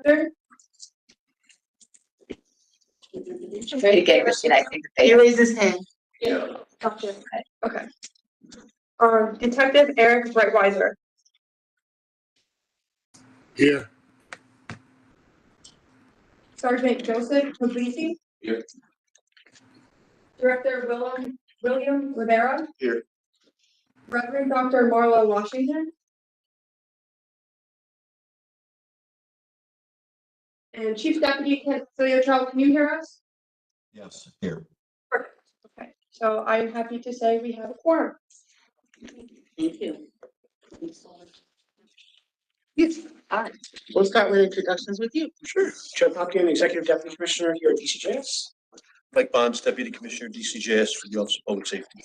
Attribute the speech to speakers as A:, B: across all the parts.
A: Director.
B: Ready to get Christina, I think.
C: He raised his hand.
A: Yeah. Okay. Detective Eric Breitweiser.
D: Here.
A: Sergeant Joseph Puglisi.
D: Here.
A: Director William Rivera.
D: Here.
A: Reverend Dr. Marla Washington. And Chief Deputy Celia Trout, can you hear us?
E: Yes, here.
A: Perfect. Okay. So I'm happy to say we have a quorum.
C: Thank you. Yes. All right. We'll start with introductions with you.
D: Sure. Joe Popkin, Executive Deputy Commissioner here at DCJS.
F: Mike Bonds, Deputy Commissioner, DCJS for the Office of Public Safety.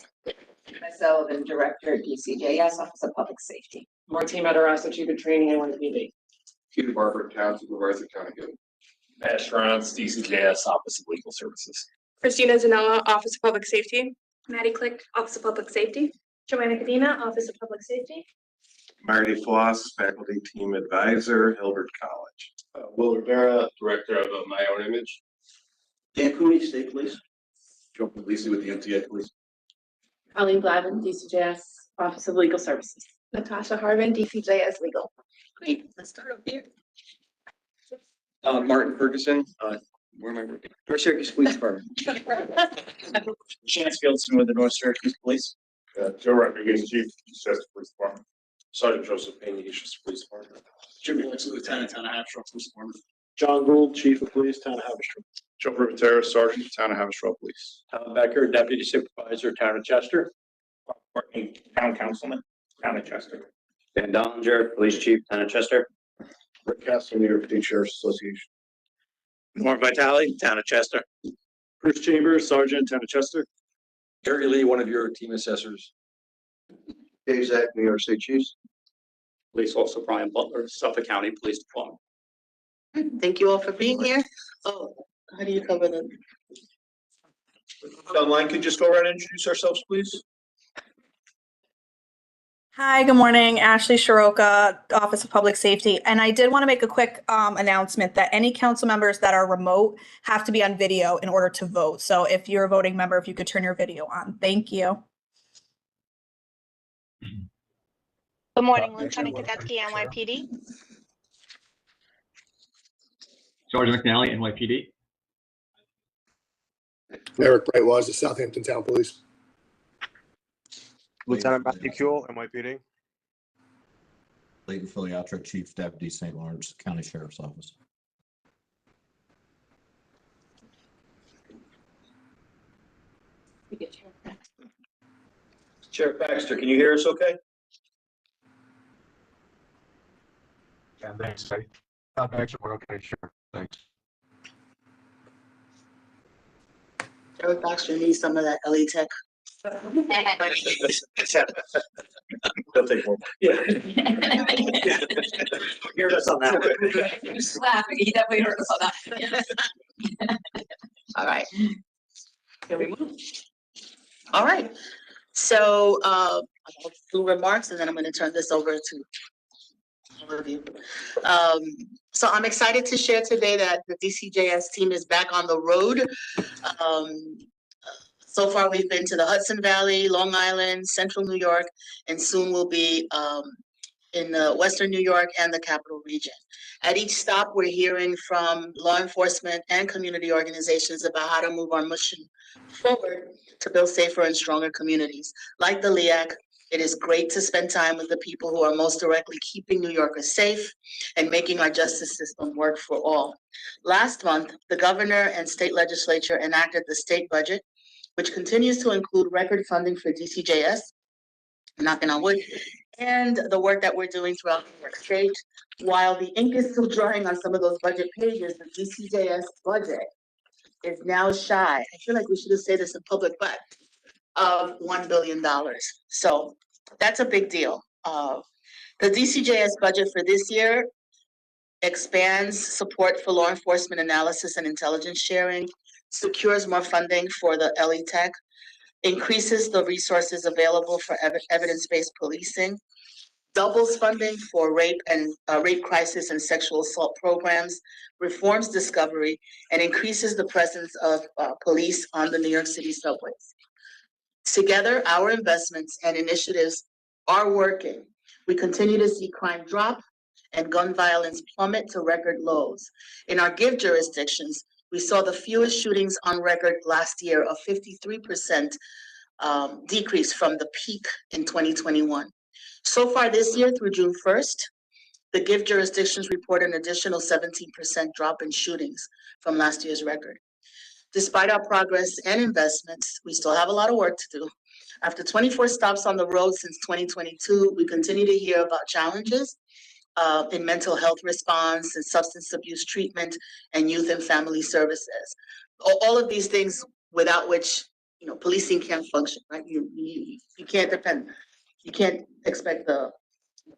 B: Myself and Director, DCJS, Office of Public Safety.
C: Martin Matarazzo, Chief of Training and NYPD.
D: Peter Barber, Town Supervisor, Town of Gilman.
G: Matt Schranz, DCJS, Office of Legal Services.
A: Christina Zanella, Office of Public Safety.
H: Maddie Click, Office of Public Safety. Joanna Cadena, Office of Public Safety.
I: Marty Floss, Faculty Team Advisor, Hilbert College.
G: Will Rivera, Director of My Own Image.
F: Dan Cooney, State Police. Joe Puglisi with the MTA Police.
H: Colleen Glavin, DCJS, Office of Legal Services. Natasha Harvin, DCJS Legal.
C: Great. Let's start up here.
F: Martin Ferguson, where am I working? North Syracuse Police Department. Chance Fieldson with the North Syracuse Police.
I: Joe Rodriguez, Chief, Chester Police Department. Sergeant Joseph Payne, Chester Police Department.
D: Jimmy Lexi, Lieutenant, Town of Haverstraw Police Department.
I: John Gould, Chief of Police, Town of Haverstraw. Joe Rivatera, Sergeant, Town of Haverstraw Police.
G: Tom Becker, Deputy Supervisor, Town of Chester. Town Councilman, Town of Chester.
J: Dan Dollinger, Police Chief, Town of Chester.
I: Rick Castle, New York State Sheriff's Association.
J: Norm Vitale, Town of Chester.
I: Bruce Chambers, Sergeant, Town of Chester.
F: Terry Lee, one of your team assessors.
I: Dave Zach, New York State Chiefs.
G: Police Officer Brian Butler, Suffolk County Police Department.
C: Thank you all for being here. Oh, how do you cover them?
F: Online, could you just go around and introduce ourselves, please?
K: Hi, good morning. Ashley Shiroka, Office of Public Safety. And I did want to make a quick announcement that any council members that are remote have to be on video in order to vote. So if you're a voting member, if you could turn your video on. Thank you.
H: Good morning, Lieutenant Kadetsky, NYPD.
G: Sergeant McNally, NYPD.
D: Eric Brightwise, Southampton Town Police.
I: Lieutenant Matthew Kuehl, NYPD.
E: Leighton Filiatra, Chief Deputy, St. Lawrence County Sheriff's Office.
F: Sheriff Baxter, can you hear us okay?
G: Yeah, thanks. We're okay, sure. Thanks.
C: Eric Baxter needs some of that LE Tech.
F: They'll take more.
B: Yeah. Heard us on that. Just laughing, he definitely heard us on that.
C: All right. Can we move? All right. So I'll do remarks and then I'm going to turn this over to all of you. So I'm excited to share today that the DCJS team is back on the road. So far, we've been to the Hudson Valley, Long Island, Central New York, and soon we'll be in Western New York and the Capital Region. At each stop, we're hearing from law enforcement and community organizations about how to move our mission forward to build safer and stronger communities. Like the LEAC, it is great to spend time with the people who are most directly keeping New Yorkers safe and making our justice system work for all. Last month, the governor and state legislature enacted the state budget, which continues to include record funding for DCJS, knocking on wood, and the work that we're doing throughout New York State. While the ink is still drying on some of those budget pages, the DCJS budget is now shy. I feel like we should have said this in public, but of $1 billion. So that's a big deal. The DCJS budget for this year expands support for law enforcement analysis and intelligence sharing, secures more funding for the LE Tech, increases the resources available for evidence-based policing, doubles funding for rape and rape crisis and sexual assault programs, reforms discovery, and increases the presence of police on the New York City subways. Together, our investments and initiatives are working. We continue to see crime drop and gun violence plummet to record lows. In our GIVE jurisdictions, we saw the fewest shootings on record last year, a 53% decrease from the peak in 2021. So far this year, through June 1st, the GIVE jurisdictions report an additional 17% drop in shootings from last year's record. Despite our progress and investments, we still have a lot of work to do. After 24 stops on the road since 2022, we continue to hear about challenges in mental health response and substance abuse treatment and youth and family services. All of these things without which, you know, policing can't function, right? You can't depend, you can't expect the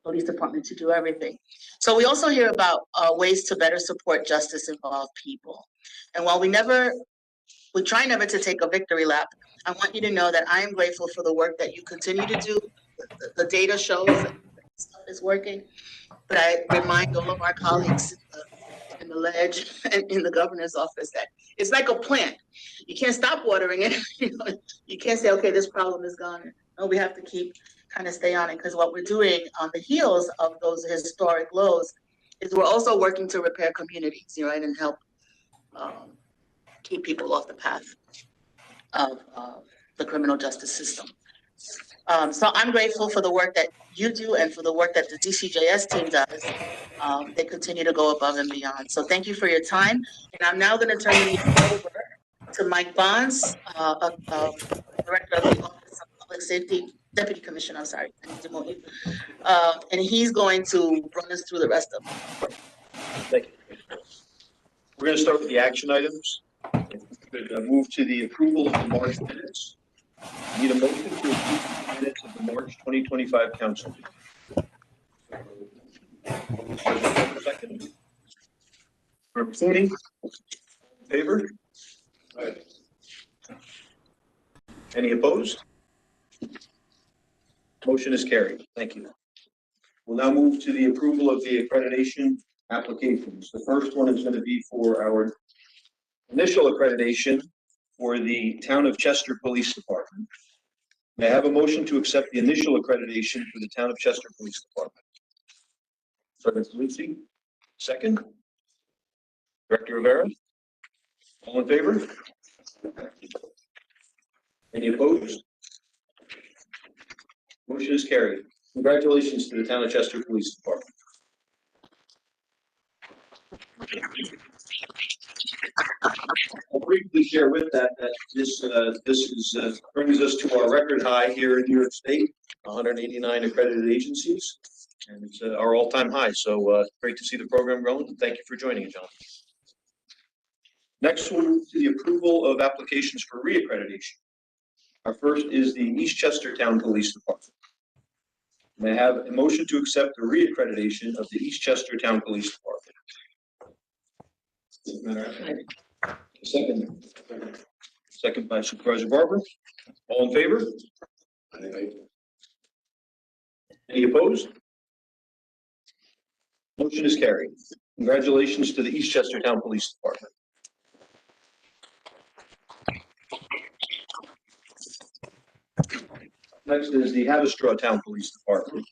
C: police department to do everything. So we also hear about ways to better support justice-involved people. And while we try never to take a victory lap, I want you to know that I am grateful for the work that you continue to do. The data shows that stuff is working. But I remind all of our colleagues in the ledge and in the governor's office that it's like a plant. You can't stop watering it. You can't say, okay, this problem is gone. No, we have to keep kind of stay on it, because what we're doing on the heels of those historic lows is we're also working to repair communities, right, and help keep people off the path of the criminal justice system. So I'm grateful for the work that you do and for the work that the DCJS team does. They continue to go above and beyond. So thank you for your time. And I'm now going to turn the meeting over to Mike Bonds, Director of the Office of Public Safety, Deputy Commissioner, I'm sorry, I need to move you. And he's going to run us through the rest of it.
G: Thank you. We're going to start with the action items. Move to the approval of the March minutes. Need a motion to approve the minutes of the March 2025 council meeting. Second. Member Cooney, in favor? Right. Any opposed? Motion is carried. Thank you. We'll now move to the approval of the accreditation applications. The first one is going to be for our initial accreditation for the Town of Chester Police Department. May I have a motion to accept the initial accreditation for the Town of Chester Police Department? Sergeant Lucy, second. Director Rivera, all in favor? Any opposed? Motion is carried. Congratulations to the Town of Chester Police Department. I'll briefly share with that this brings us to our record high here in New York State, 189 accredited agencies, and it's our all-time high. So great to see the program growing, and thank you for joining us, John. Next, we'll move to the approval of applications for reaccreditation. Our first is the Eastchester Town Police Department. May I have a motion to accept the reaccreditation of the Eastchester Town Police Department? Second. Second by Supervisor Barber. All in favor? Any opposed? Motion is carried. Congratulations to the Eastchester Town Police Department. Next is the Haverstraw Town Police Department.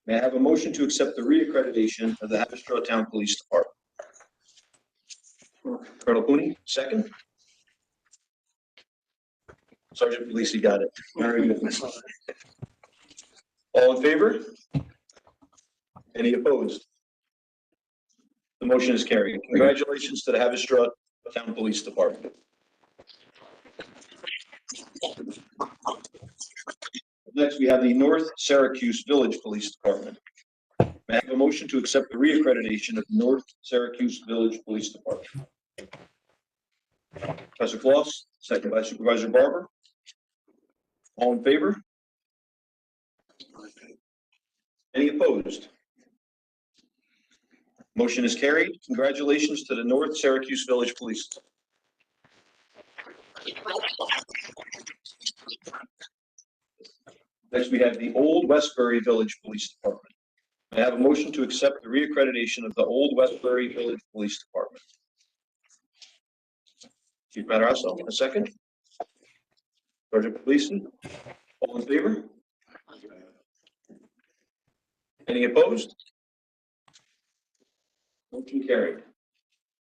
G: May I have a motion to accept the reaccreditation of the Haverstraw Town Police Department? Colonel Cooney, second. Sergeant Polisi got it. Very good. All in favor? Any opposed? The motion is carried. Congratulations to the Haverstraw Town Police Department. Next, we have the North Syracuse Village Police Department. May I have a motion to accept the reaccreditation of North Syracuse Village Police Department? Professor Floss, second by Supervisor Barber. All in favor? Any opposed? Motion is carried. Congratulations to the North Syracuse Village Police. Next, we have the Old Westbury Village Police Department. May I have a motion to accept the reaccreditation of the Old Westbury Village Police Department? Chief Matarazzo, a second. Sergeant Police, all in favor? Any opposed? Motion carried.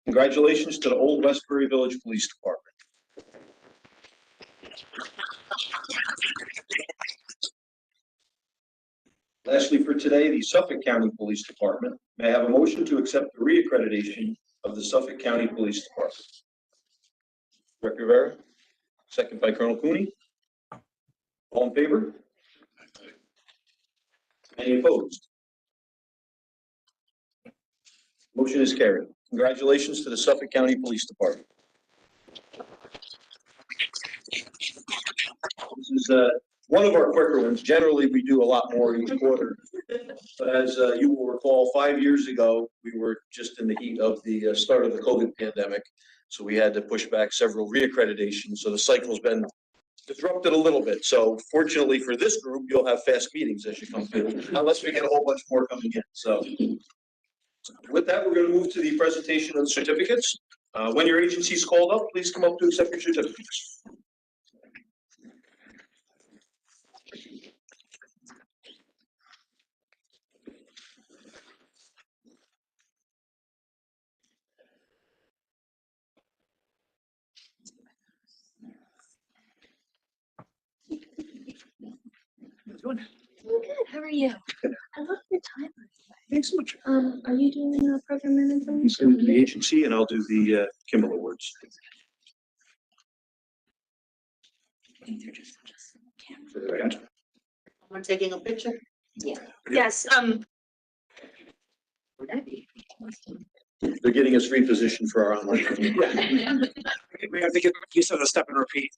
G: Congratulations to the Old Westbury Village Police Department. Lastly, for today, the Suffolk County Police Department. May I have a motion to accept the reaccreditation of the Suffolk County Police Department? Director Rivera, second by Colonel Cooney. All in favor? Any opposed? Motion is carried. Congratulations to the Suffolk County Police Department. This is one of our quicker ones. Generally, we do a lot more each quarter. But as you will recall, 5 years ago, we were just in the heat of the start of the COVID pandemic. So we had to push back several reaccreditations. So the cycle's been disrupted a little bit. So fortunately for this group, you'll have fast meetings as you come through, unless we get a whole bunch more coming in. So with that, we're going to move to the presentation of the certificates. When your agency is called up, please come up to accept your certificates.
H: Good. How are you? I love your time.
G: Thanks so much.
H: Are you doing a program management?
G: He's going to do the agency, and I'll do the Kimball Awards.
C: Someone taking a picture?
H: Yes.
G: They're getting us repositioned for our online.
D: We have to get used to the step and repeat.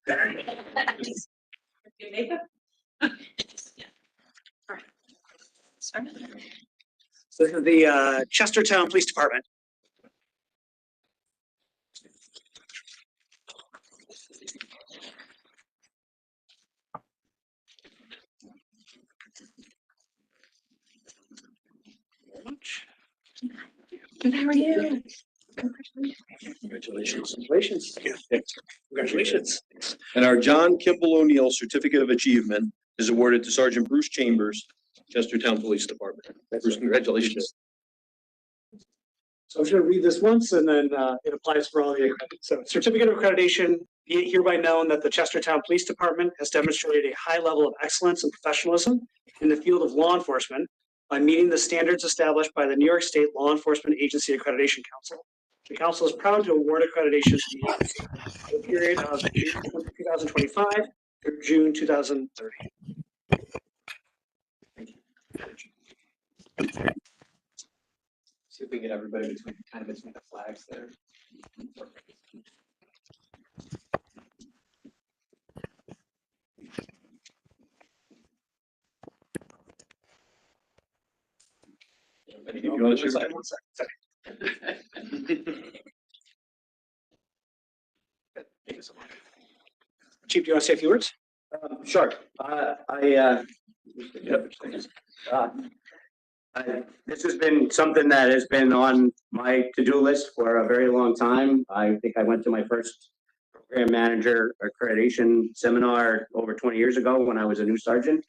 D: So this is the Chestertown Police Department.
H: Good, how are you?
G: Congratulations.
D: Congratulations. Congratulations.
G: And our John Kimball O'Neill Certificate of Achievement is awarded to Sergeant Bruce Chambers, Chestertown Police Department. Bruce, congratulations.
D: So I'm just going to read this once and then it applies for all the accredited. So certificate of accreditation, be it hereby known that the Chestertown Police Department has demonstrated a high level of excellence and professionalism in the field of law enforcement by meeting the standards established by the New York State Law Enforcement Agency Accreditation Council. The council is proud to award accreditation to the agency for the period of June 2025 through June 2030.
L: See if we can get everybody between the flags there.
G: If you want to share.
D: One second. Thank you so much. Chief, do you want to say a few words?
L: Sure. This has been something that has been on my to-do list for a very long time. I think I went to my first program manager accreditation seminar over 20 years ago when I was a new sergeant.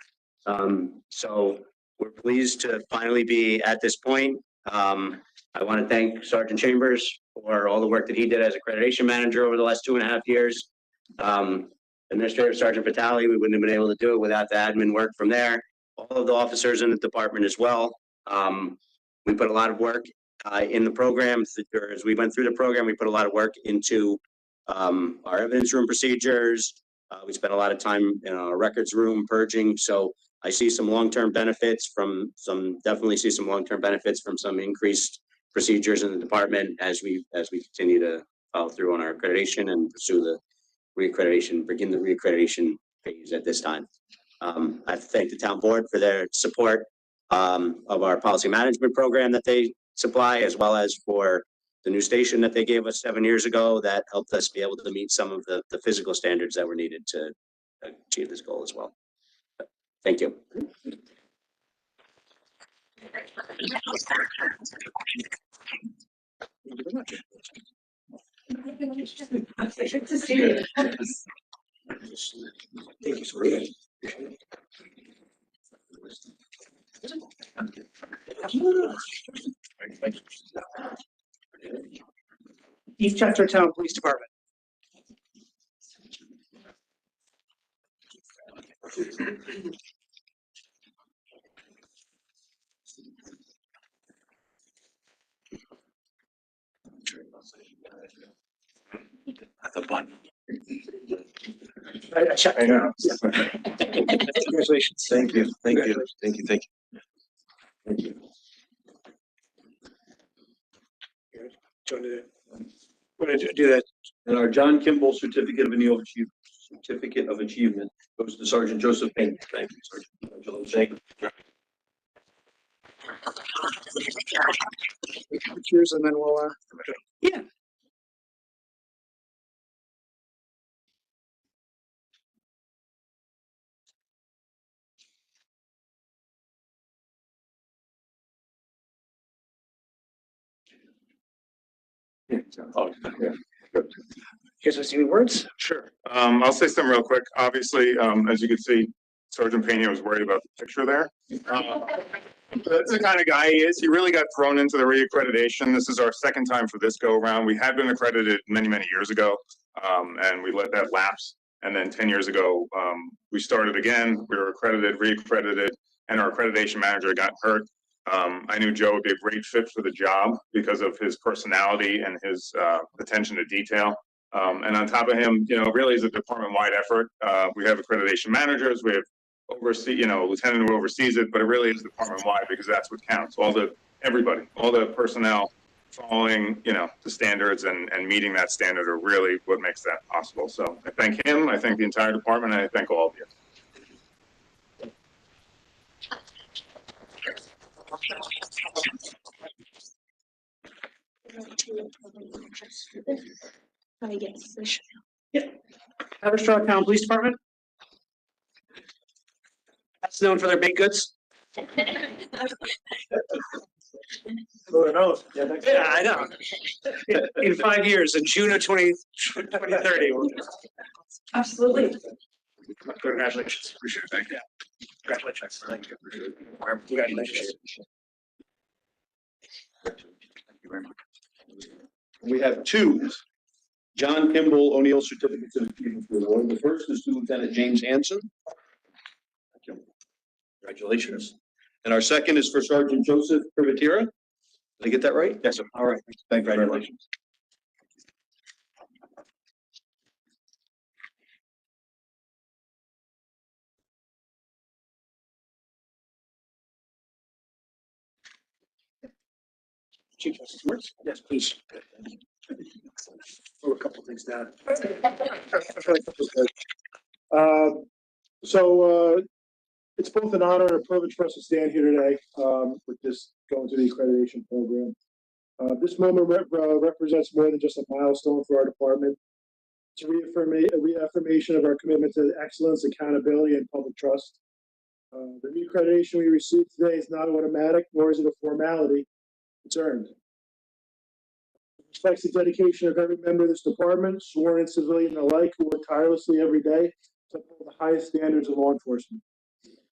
L: So we're pleased to finally be at this point. I want to thank Sergeant Chambers for all the work that he did as accreditation manager over the last 2.5 years. Administrator Sergeant Vitale, we wouldn't have been able to do it without the admin work from there. All of the officers in the department as well. We put a lot of work in the program. As we went through the program, we put a lot of work into our evidence room procedures. We spent a lot of time in our records room purging. So I see some long-term benefits definitely see some long-term benefits from some increased procedures in the department as we continue to follow through on our accreditation and pursue the begin the reaccreditation phase at this time. I thank the town board for their support of our policy management program that they supply, as well as for the new station that they gave us 7 years ago that helped us be able to meet some of the physical standards that were needed to achieve this goal as well. Thank you.
H: Good to see you.
D: Thank you so much. East Chestertown Police Department.
I: That's a button.
D: I checked.
I: I know.
D: Congratulations.
G: Thank you, thank you, thank you, thank you. Thank you.
D: We're gonna do that.
G: And our John Kimball Certificate of Achievement goes to Sergeant Joseph Payne. Thank you, Sergeant. Congratulations.
D: Cheers, and then we'll, yeah.
I: Oh, yeah.
D: You guys have any words?
I: Sure. I'll say something real quick. Obviously, as you can see, Sergeant Pena was worried about the picture there. That's the kind of guy he is. He really got thrown into the reaccreditation. This is our second time for this go around. We had been accredited many, many years ago, and we let that lapse. And then 10 years ago, we started again. We were accredited, reaccredited, and our accreditation manager got hurt. I knew Joe would be a great fit for the job because of his personality and his attention to detail. And on top of him, you know, really is a department-wide effort. We have accreditation managers, we have lieutenant who oversees it, but it really is department-wide because that's what counts. All the personnel following, the standards and meeting that standard are really what makes that possible. So I thank him, I thank the entire department, and I thank all of you.
D: Haverstraw Police Department. That's known for their baked goods. Lord knows. Yeah, I know. In 5 years, in June of 2030.
H: Absolutely.
D: Congratulations. Appreciate it. Thank you. Congratulations. Thank you. Congratulations.
G: Thank you very much. We have two John Kimball O'Neill Certificates of Achievement for the Award. The first is to Lieutenant James Hanson. Thank you. Congratulations. And our second is for Sergeant Joseph Privatira. Did I get that right? Yes, sir. All right. Thank you. Congratulations.
D: Chief Justice Words? Yes, please. Throw a couple things down.
M: It's both an honor and a privilege for us to stand here today with this going through the accreditation program. This moment represents more than just a milestone for our department. It's a reaffirmation of our commitment to excellence, accountability, and public trust. The reaccreditation we received today is not automatic, nor is it a formality. It's earned. It reflects the dedication of every member of this department, sworn and civilian alike, who work tirelessly every day to uphold the highest standards of law enforcement.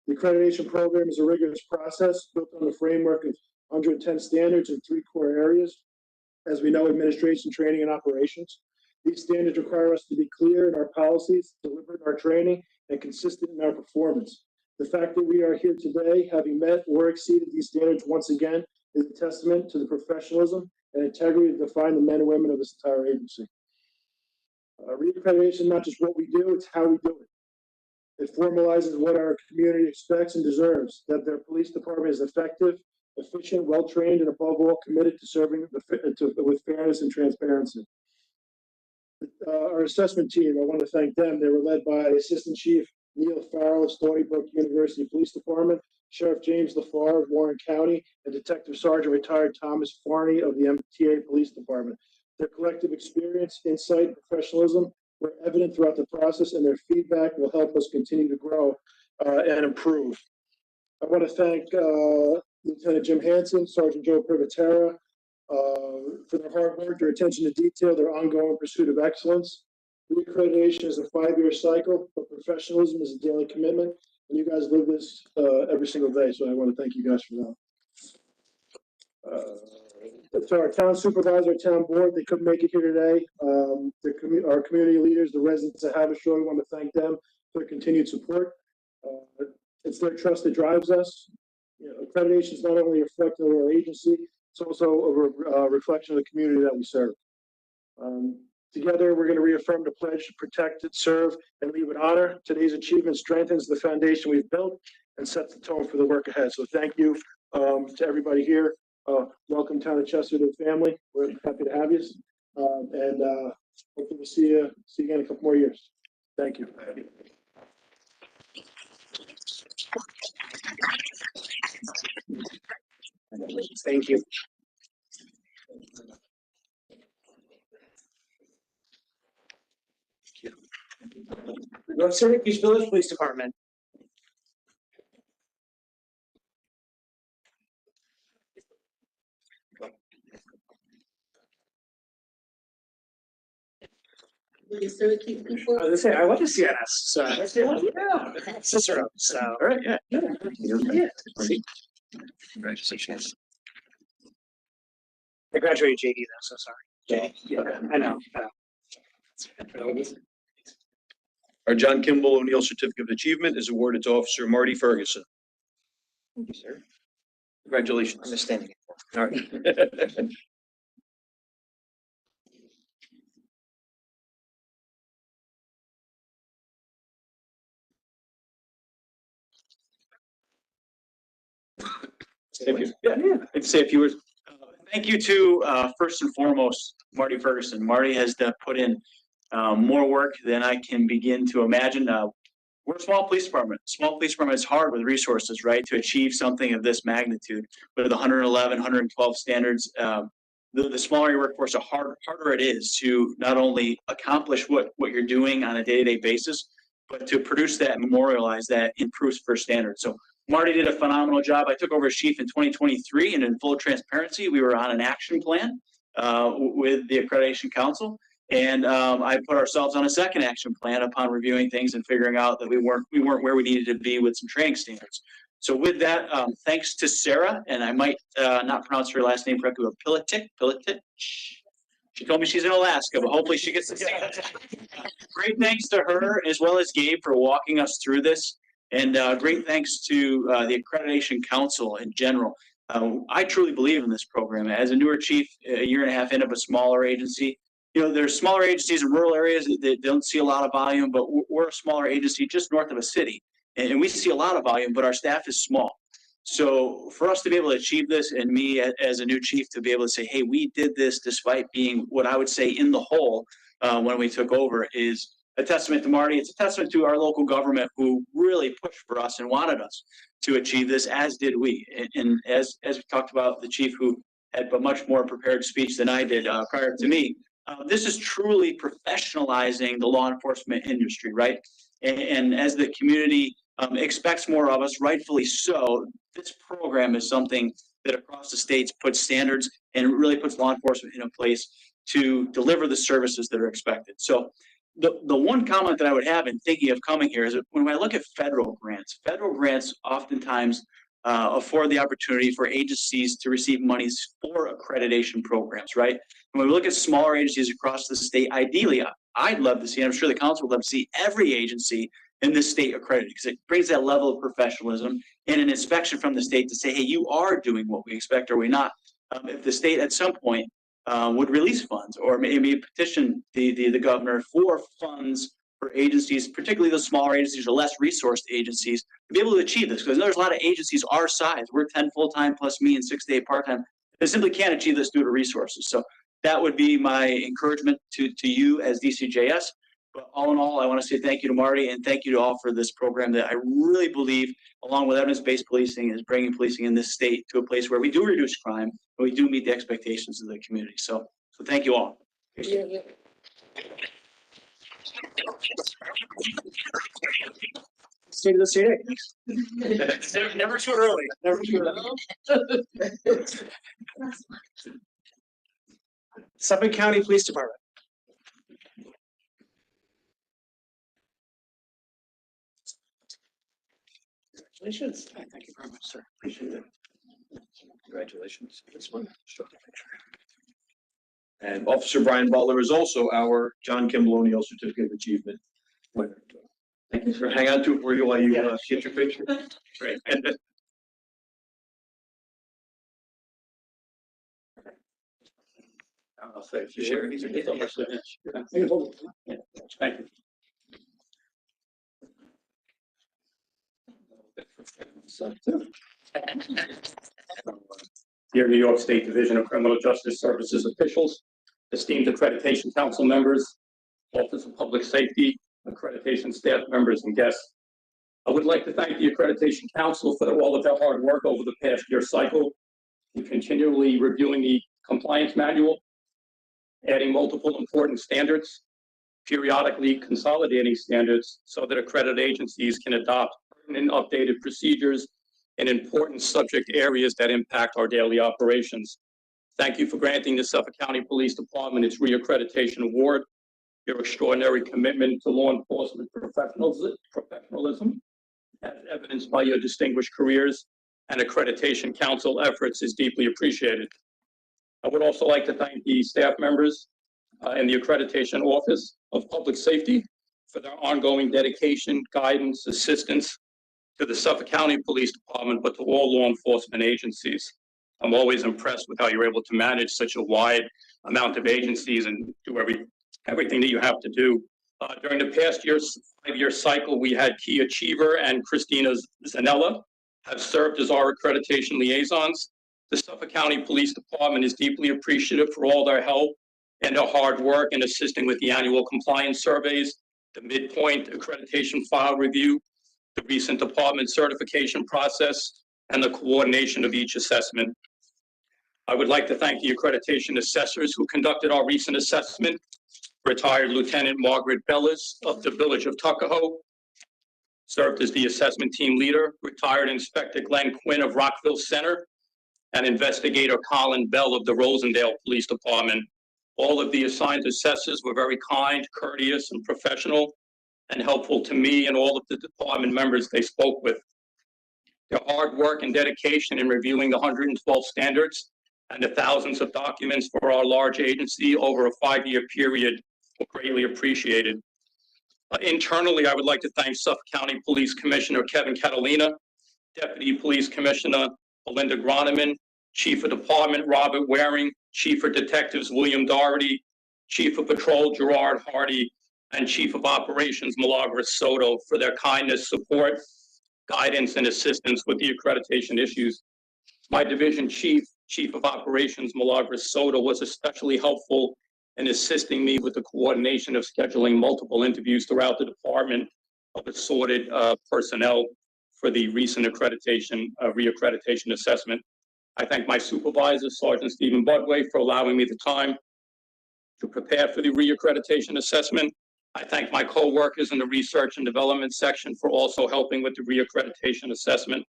M: The accreditation program is a rigorous process built on the framework of 110 standards in 3 core areas. As we know, administration, training, and operations. These standards require us to be clear in our policies, deliberate in our training, and consistent in our performance. The fact that we are here today, having met or exceeded these standards once again, is a testament to the professionalism and integrity that define the men and women of this entire agency. Reaccreditation is not just what we do, it's how we do it. It formalizes what our community expects and deserves, that their police department is effective, efficient, well-trained, and above all, committed to serving with fairness and transparency. Our assessment team, I want to thank them. They were led by Assistant Chief Neil Farrell of Stony Brook University Police Department, Sheriff James LaFar of Warren County, and Detective Sergeant retired Thomas Farney of the MTA Police Department. Their collective experience, insight, and professionalism were evident throughout the process, and their feedback will help us continue to grow and improve. I want to thank Lieutenant Jim Hansen, Sergeant Joe Privatera, for their hard work, their attention to detail, their ongoing pursuit of excellence. Reaccreditation is a 5-year cycle, but professionalism is a daily commitment, and you guys live this every single day, so I want to thank you guys for that. To our town supervisor, town board, they couldn't make it here today. Our community leaders, the residents of Haverstraw, we want to thank them for their continued support. It's their trust that drives us. You know, accreditation is not only a reflection of our agency, it's also a reflection of the community that we serve. Together, we're going to reaffirm the pledge to protect, serve, and lead with honor. Today's achievement strengthens the foundation we've built and sets the tone for the work ahead. So thank you to everybody here. Welcome, Town of Chester, to the family. We're happy to have you, and hopefully we'll see you again in a couple more years. Thank you.
D: Thank you. North Syracuse Village Police Department. I was gonna say, I went to CNS, so yeah, Cicero. So all right, yeah. Congratulations. I graduated JD though, so sorry. JD. Yeah, I know.
G: Our John Kimball O'Neill Certificate of Achievement is awarded to Officer Marty Ferguson.
D: Thank you, sir.
G: Congratulations.
D: I'm just standing. All right.
J: Thank you. Yeah, I'd say a few words. Thank you to, first and foremost, Marty Ferguson. Marty has put in more work than I can begin to imagine. We're a small police department. Small police department is hard with resources, right, to achieve something of this magnitude. With 111, 112 standards, the smaller your workforce, the harder it is to not only accomplish what you're doing on a day-to-day basis, but to produce that, memorialize that, improves first standards. So Marty did a phenomenal job. I took over as chief in 2023, and in full transparency, we were on an action plan with the Accreditation Council. And I put ourselves on a second action plan upon reviewing things and figuring out that we weren't where we needed to be with some training standards. So with that, thanks to Sarah, and I might not pronounce her last name correctly, but Pilatic. She told me she's in Alaska, but hopefully she gets to say that. Great thanks to her as well as Gabe for walking us through this. And great thanks to the Accreditation Council in general. I truly believe in this program. As a newer chief, a year and a half into a smaller agency, you know, there's smaller agencies in rural areas that don't see a lot of volume, but we're a smaller agency just north of a city. And we see a lot of volume, but our staff is small. So for us to be able to achieve this, and me as a new chief to be able to say, hey, we did this despite being what I would say in the hole when we took over, is a testament to Marty. It's a testament to our local government who really pushed for us and wanted us to achieve this, as did we. And as we talked about, the chief who had a much more prepared speech than I did prior to me, this is truly professionalizing the law enforcement industry, right? And as the community expects more of us, rightfully so, this program is something that across the states puts standards and really puts law enforcement in a place to deliver the services that are expected. So the one comment that I would have in thinking of coming here is that when I look at federal grants oftentimes afford the opportunity for agencies to receive monies for accreditation programs, right? And when we look at smaller agencies across the state, ideally, I'd love to see, and I'm sure the council would love to see, every agency in this state accredited, because it brings that level of professionalism and an inspection from the state to say, hey, you are doing what we expect, or we not. If the state at some point would release funds, or maybe petition the governor for funds for agencies, particularly the smaller agencies or less resourced agencies, to be able to achieve this. Because there's a lot of agencies our size. We're 10 full-time plus me and 6 to 8 part-time. They simply can't achieve this due to resources. So that would be my encouragement to you as DCJS. But all in all, I want to say thank you to Marty, and thank you to all for this program that I really believe, along with evidence-based policing, is bringing policing in this state to a place where we do reduce crime and we do meet the expectations of the community. So thank you all.
D: State of the state aid. Never too early, never too early. Suffolk County Police Department. Congratulations. Thank you very much, sir. Appreciate it.
G: Congratulations. This one. Sure. And Officer Brian Butler is also our John Kimball O'Neill Certificate of Achievement winner. Thank you, sir. Hang on to it for you while you get your picture. Great.
J: I'll say if you share these. Thank you. Dear New York State Division of Criminal Justice Services officials, esteemed Accreditation Council members, Office of Public Safety, accreditation staff members, and guests. I would like to thank the Accreditation Council for all of their hard work over the past year cycle in continually reviewing the compliance manual, adding multiple important standards, periodically consolidating standards so that accredited agencies can adopt pertinent updated procedures in important subject areas that impact our daily operations. Thank you for granting the Suffolk County Police Department its reaccreditation award. Your extraordinary commitment to law enforcement professionalism, as evidenced by your distinguished careers and Accreditation Council efforts, is deeply appreciated. I would also like to thank the staff members in the Accreditation Office of Public Safety for their ongoing dedication, guidance, assistance to the Suffolk County Police Department, but to all law enforcement agencies. I'm always impressed with how you're able to manage such a wide amount of agencies and do everything that you have to do. During the past year's 5-year cycle, we had Kia Cheever and Christina Zanella have served as our accreditation liaisons. The Suffolk County Police Department is deeply appreciative for all their help and their hard work in assisting with the annual compliance surveys, the midpoint accreditation file review, the recent department certification process, and the coordination of each assessment. I would like to thank the accreditation assessors who conducted our recent assessment. Retired Lieutenant Margaret Bellis of the Village of Tuckahoe served as the assessment team leader. Retired Inspector Glenn Quinn of Rockville Center and Investigator Colin Bell of the Rosendale Police Department. All of the assigned assessors were very kind, courteous, and professional, and helpful to me and all of the department members they spoke with. Their hard work and dedication in reviewing the 112 standards and the thousands of documents for our large agency over a 5-year period were greatly appreciated. Internally, I would like to thank Suffolk County Police Commissioner Kevin Catalina, Deputy Police Commissioner Belinda Groneman, Chief of Department Robert Waring, Chief of Detectives William Doherty, Chief of Patrol Gerard Hardy, and Chief of Operations Milagros Soto for their kindness, support, guidance, and assistance with the accreditation issues. My division chief of Operations Milagros Soto was especially helpful in assisting me with the coordination of scheduling multiple interviews throughout the department of assorted personnel for the recent reaccreditation assessment. I thank my supervisor, Sergeant Stephen Budway, for allowing me the time to prepare for the reaccreditation assessment. I thank my co-workers in the research and development section for also helping with the reaccreditation assessment.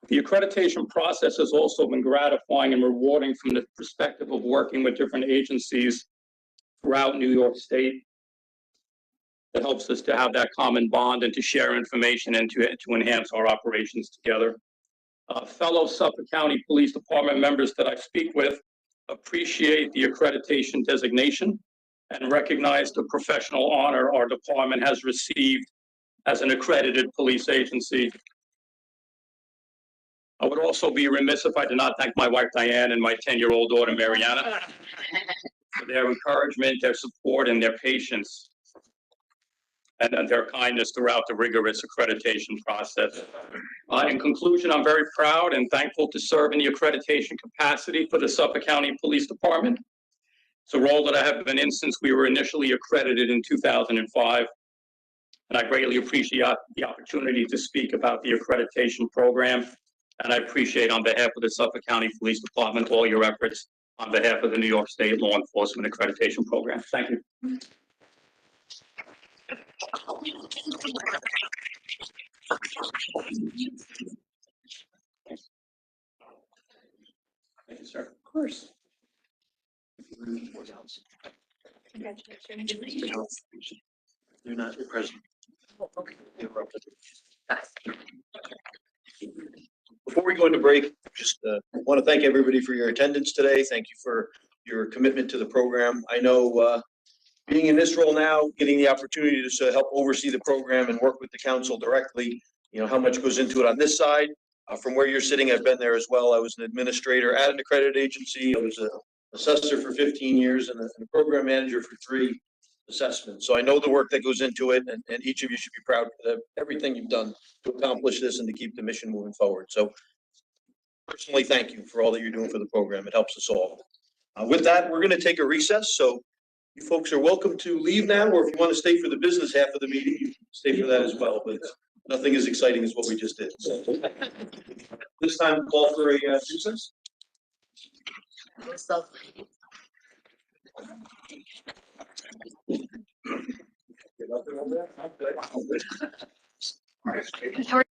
J: The accreditation process has also been gratifying and rewarding from the perspective of working with different agencies throughout New York State. That helps us to have that common bond and to share information and to enhance our operations together. Fellow Suffolk County Police Department members that I speak with appreciate the accreditation designation and recognize the professional honor our department has received as an accredited police agency. I would also be remiss if I did not thank my wife Diane and my 10-year-old daughter Mariana for their encouragement, their support, and their patience, and their kindness throughout the rigorous accreditation process. In conclusion, I'm very proud and thankful to serve in the accreditation capacity for the Suffolk County Police Department. It's a role that I have been in since we were initially accredited in 2005. And I greatly appreciate the opportunity to speak about the accreditation program. And I appreciate, on behalf of the Suffolk County Police Department, all your efforts on behalf of the New York State Law Enforcement Accreditation Program. Thank you.
G: Thank you, sir.
H: Of course.
G: You're not present. Before we go into break, just want to thank everybody for your attendance today. Thank you for your commitment to the program. I know being in this role now, getting the opportunity to help oversee the program and work with the council directly, you know, how much goes into it on this side. From where you're sitting, I've been there as well. I was an administrator at an accredited agency. I was an assessor for 15 years and a program manager for 3 assessments. So I know the work that goes into it, and each of you should be proud of everything you've done to accomplish this and to keep the mission moving forward. So personally, thank you for all that you're doing for the program. It helps us all. With that, we're going to take a recess. So you folks are welcome to leave now, or if you want to stay for the business half of the meeting, you can stay for that as well. But nothing as exciting as what we just did. So this time, call for a recess.
B: How are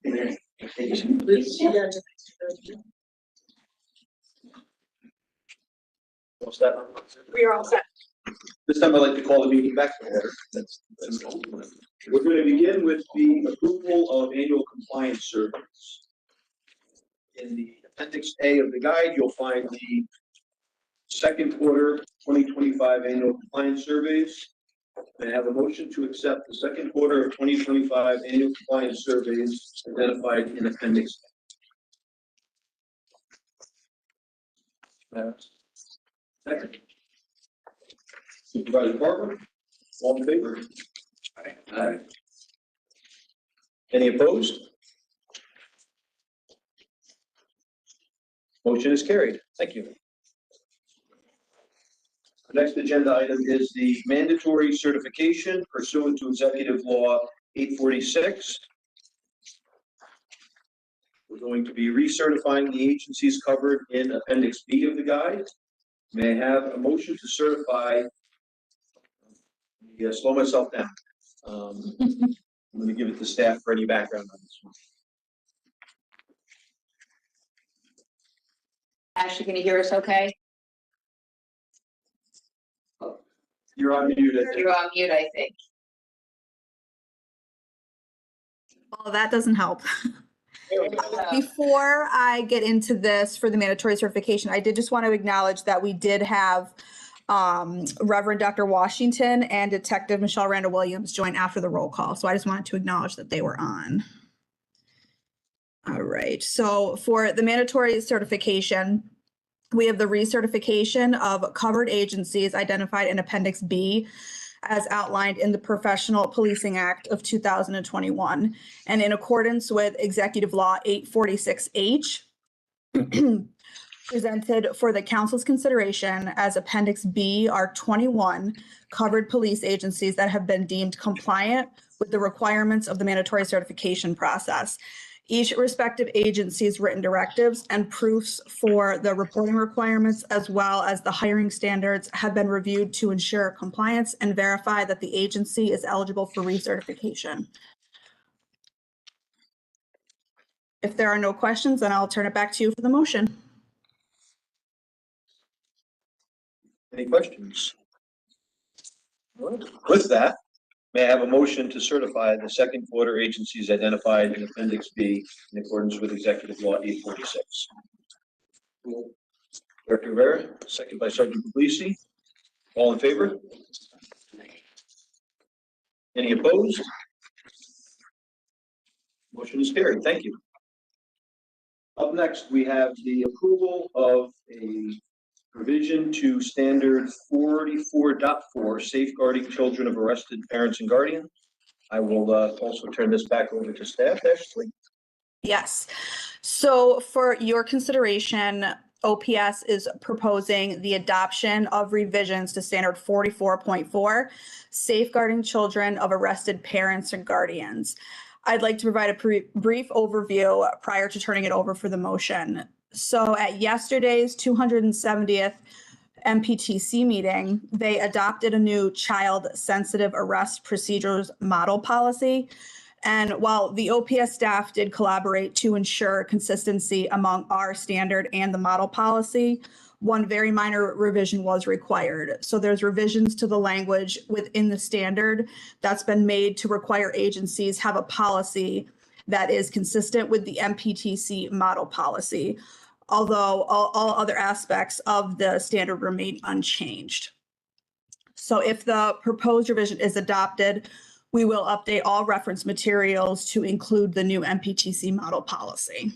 G: What's that?
K: We are all set.
G: This time I'd like to call the meeting back to order. We're going to begin with the approval of annual compliance surveys. In the appendix A of the guide, you'll find the second quarter 2025 annual compliance surveys. May I have a motion to accept the second quarter of 2025 annual compliance surveys identified in appendix A? Second. Supervisor Barber, all in favor? Aye. Any opposed? Motion is carried. Thank you. The next agenda item is the mandatory certification pursuant to Executive Law 846. We're going to be recertifying the agencies covered in Appendix B of the guide. May I have a motion to certify? Yeah, slow myself down. I'm going to give it to staff for any background on this one.
B: Ashley, can you hear us okay?
G: You're on mute.
B: You're on mute, I think.
K: Well, that doesn't help. Before I get into this for the mandatory certification, I did just want to acknowledge that we did have Reverend Dr. Washington and Detective Michelle Randall Williams join after the roll call. So I just wanted to acknowledge that they were on. All right. So for the mandatory certification, we have the recertification of covered agencies identified in Appendix B as outlined in the Professional Policing Act of 2021 and in accordance with Executive Law 846H. Presented for the council's consideration as Appendix B are 21 covered police agencies that have been deemed compliant with the requirements of the mandatory certification process. Each respective agency's written directives and proofs for the reporting requirements as well as the hiring standards have been reviewed to ensure compliance and verify that the agency is eligible for recertification. If there are no questions, then I'll turn it back to you for the motion.
G: Any questions? With that, may I have a motion to certify the second quarter agencies identified in Appendix B in accordance with Executive Law 846? Director Rivera, second by Sergeant Puglisi. All in favor? Any opposed? Motion is carried. Thank you. Up next, we have the approval of a revision to standard 44.4, safeguarding children of arrested parents and guardians. I will also turn this back over to staff, Ashley.
K: Yes. So for your consideration, OPS is proposing the adoption of revisions to standard 44.4, safeguarding children of arrested parents and guardians. I'd like to provide a brief overview prior to turning it over for the motion. So at yesterday's 270th MPTC meeting, they adopted a new child sensitive arrest procedures model policy. And while the OPS staff did collaborate to ensure consistency among our standard and the model policy, one very minor revision was required. So there's revisions to the language within the standard that's been made to require agencies have a policy that is consistent with the MPTC model policy, although all other aspects of the standard remain unchanged. So if the proposed revision is adopted, we will update all reference materials to include the new MPTC model policy.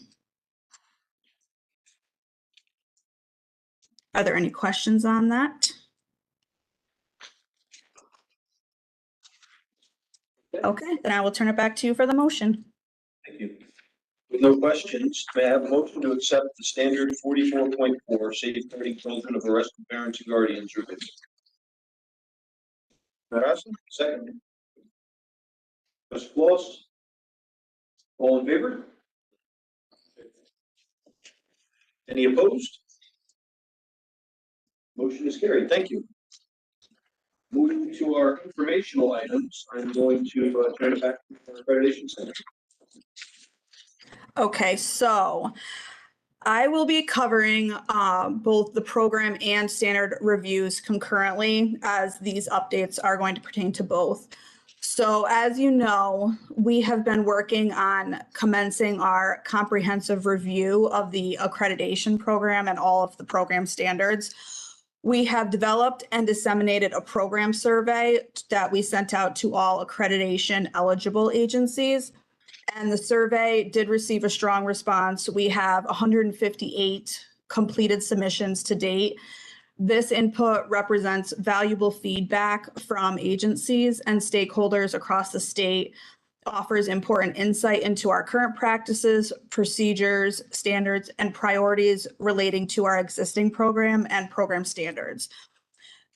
K: Are there any questions on that? Okay, then I will turn it back to you for the motion.
G: Thank you. With no questions, may I have a motion to accept the standard 44.4, safeguarding children of arrested parents and guardians revision? Marassa, second. Ms. Floss, all in favor? Any opposed? Motion is carried. Thank you. Moving to our informational items, I'm going to turn it back to the Accreditation Center.
K: Okay, so I will be covering both the program and standard reviews concurrently, as these updates are going to pertain to both. So as you know, we have been working on commencing our comprehensive review of the accreditation program and all of the program standards. We have developed and disseminated a program survey that we sent out to all accreditation eligible agencies. And the survey did receive a strong response. We have 158 completed submissions to date. This input represents valuable feedback from agencies and stakeholders across the state, offers important insight into our current practices, procedures, standards, and priorities relating to our existing program and program standards.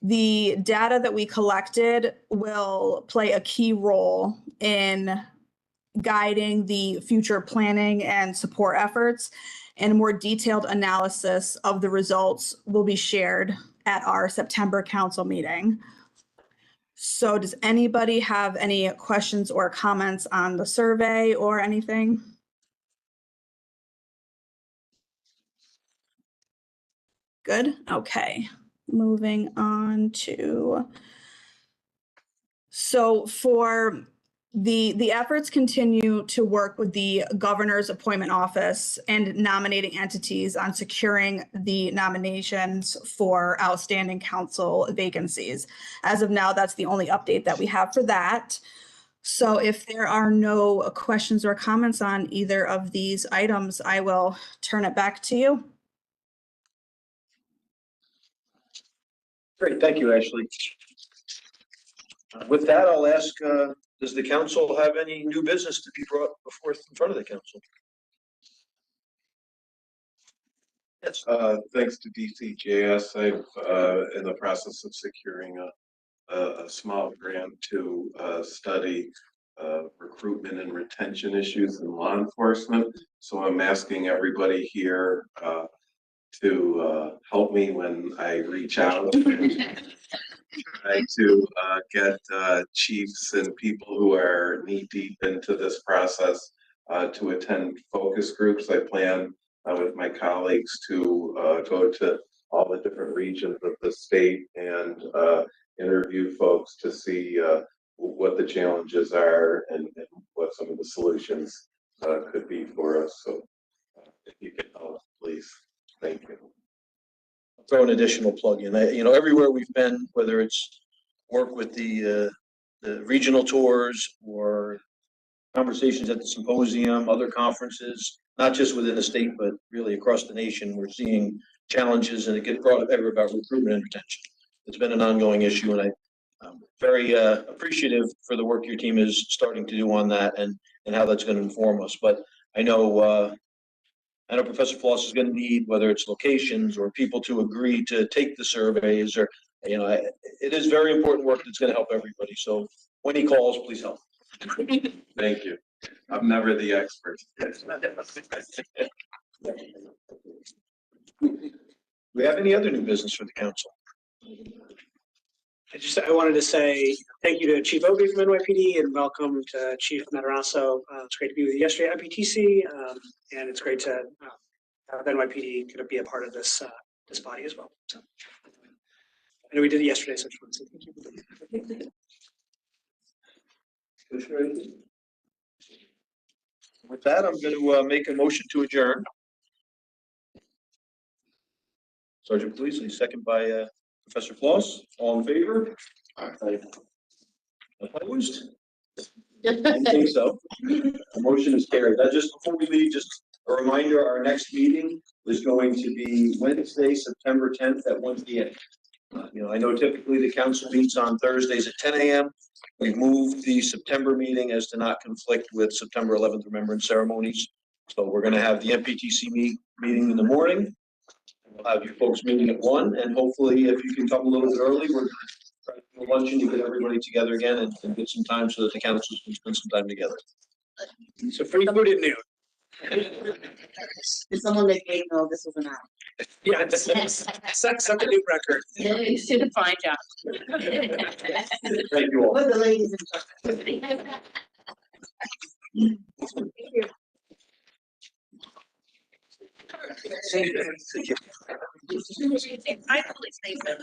K: The data that we collected will play a key role in guiding the future planning and support efforts, and a more detailed analysis of the results will be shared at our September council meeting. So does anybody have any questions or comments on the survey or anything? Good, okay. Moving on to, so for the efforts continue to work with the governor's appointment office and nominating entities on securing the nominations for outstanding council vacancies. As of now, that's the only update that we have for that. So if there are no questions or comments on either of these items, I will turn it back to you.
G: Great, thank you, Ashley. With that, I'll ask, does the council have any new business to be brought before in front of the council? Yes.
N: Thanks to DCJS, I'm in the process of securing a small grant to study recruitment and retention issues in law enforcement. So I'm asking everybody here to help me when I reach out. Try to get chiefs and people who are knee deep into this process to attend focus groups. I plan with my colleagues to go to all the different regions of the state and interview folks to see what the challenges are and what some of the solutions could be for us. So if you can help, please. Thank you.
G: Throw an additional plug in. Everywhere we've been, whether it's work with the regional tours or conversations at the symposium, other conferences, not just within the state, but really across the nation, we're seeing challenges, and it gets brought up ever about recruitment and retention. It's been an ongoing issue, and I'm very appreciative for the work your team is starting to do on that and how that's going to inform us. But I know Professor Floss is going to need, whether it's locations or people to agree to take the surveys, or it is very important work that's going to help everybody. So when he calls, please help.
N: Thank you. I'm never the expert.
G: Do we have any other new business for the council?
D: I wanted to say thank you to Chief Obi from NYPD and welcome to Chief Matarasso. It's great to be with you yesterday at IPTC, and it's great to have NYPD kind of be a part of this this body as well. So I know we did it yesterday, so I just want to say thank you.
G: With that, I'm going to make a motion to adjourn. Sergeant Police, second by Professor Floss. All in favor? Opposed? I think so. The motion is carried. Just before we leave, just a reminder, our next meeting is going to be Wednesday, September 10th at 1 p.m. I know typically the council meets on Thursdays at 10 a.m. We've moved the September meeting as to not conflict with September 11th Remembrance ceremonies. So we're going to have the MPTC meeting in the morning. We'll have you folks meeting at 1, and hopefully if you can come a little bit early, we're going to try to do a luncheon to get everybody together again and get some time so that the council can spend some time together.
D: So free food at noon.
C: Did someone make me know this was an hour?
D: Yeah, it's such a new record.
B: You did a fine job.
G: Thank you all.
C: With the ladies and
B: Thank you. I totally think that.